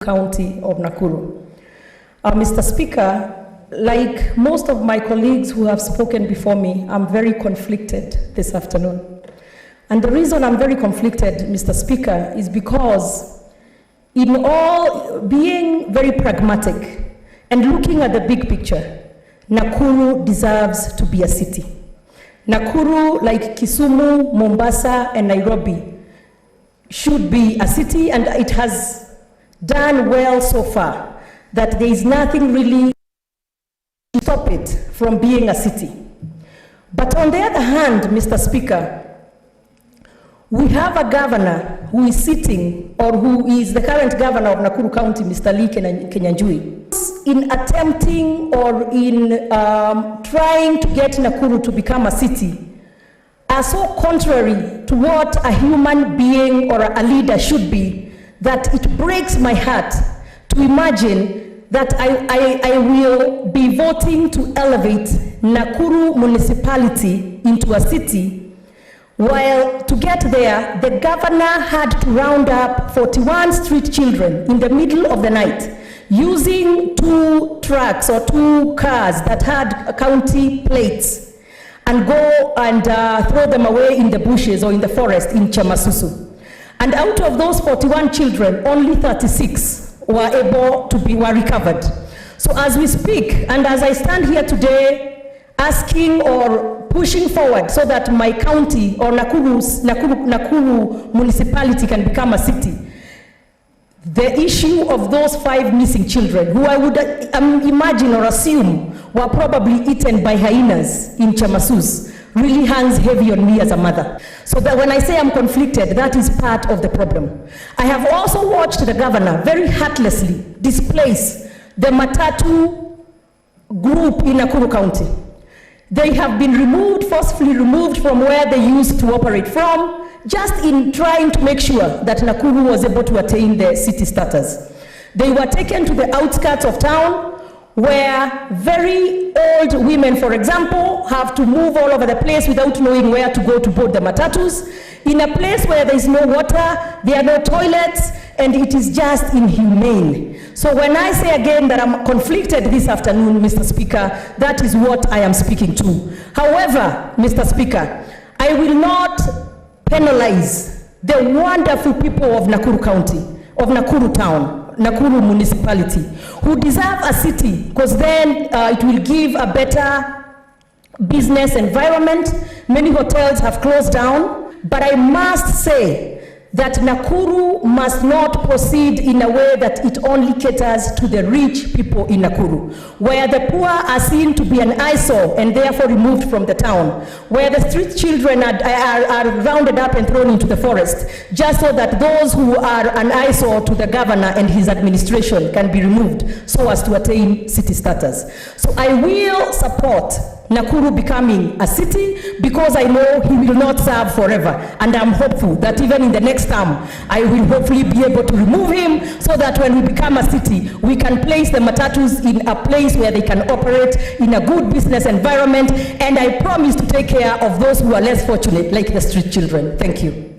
County of Nakuru. Mr. Speaker, like most of my colleagues who have spoken before me, I'm very conflicted this afternoon. And the reason I'm very conflicted, Mr. Speaker, is because in all being very pragmatic and looking at the big picture, Nakuru deserves to be a city. Nakuru, like Kisumu, Mombasa, and Nairobi, should be a city, and it has done well so far, that there is nothing really to stop it from being a city. But on the other hand, Mr. Speaker, we have a governor who is sitting, or who is the current governor of Nakuru County, Mr. Lee Kinyanjui, in attempting or in trying to get Nakuru to become a city, are so contrary to what a human being or a leader should be, that it breaks my heart to imagine that I will be voting to elevate Nakuru municipality into a city, while to get there, the governor had to round up 41 street children in the middle of the night, using 2 trucks or 2 cars that had county plates, and go and throw them away in the bushes or in the forest in Chamasusu. And out of those 41 children, only 36 were recovered. So as we speak, and as I stand here today, asking or pushing forward so that my county or Nakuru municipality can become a city, the issue of those 5 missing children, who I would imagine or assume were probably eaten by hyenas in Chamasus, really hangs heavy on me as a mother. So that when I say I'm conflicted, that is part of the problem. I have also watched the governor very heartlessly displace the Matatu group in Nakuru County. They have been removed, forcefully removed from where they used to operate from, just in trying to make sure that Nakuru was able to attain the city status. They were taken to the outskirts of town, where very old women, for example, have to move all over the place without knowing where to go to board the matatus, in a place where there is no water, there are no toilets, and it is just inhumane. So when I say again that I'm conflicted this afternoon, Mr. Speaker, that is what I am speaking to. However, Mr. Speaker, I will not penalize the wonderful people of Nakuru County, of Nakuru Town, Nakuru municipality, who deserve a city, because then it will give a better business environment. Many hotels have closed down, but I must say that Nakuru must not proceed in a way that it only caters to the rich people in Nakuru, where the poor are seen to be an eyesore and therefore removed from the town, where the street children are rounded up and thrown into the forest, just so that those who are an eyesore to the governor and his administration can be removed so as to attain city status. So I will support Nakuru becoming a city, because I know he will not serve forever, and I'm hopeful that even in the next term, I will hopefully be able to remove him, so that when we become a city, we can place the matatus in a place where they can operate in a good business environment, and I promise to take care of those who are less fortunate, like the street children. Thank you.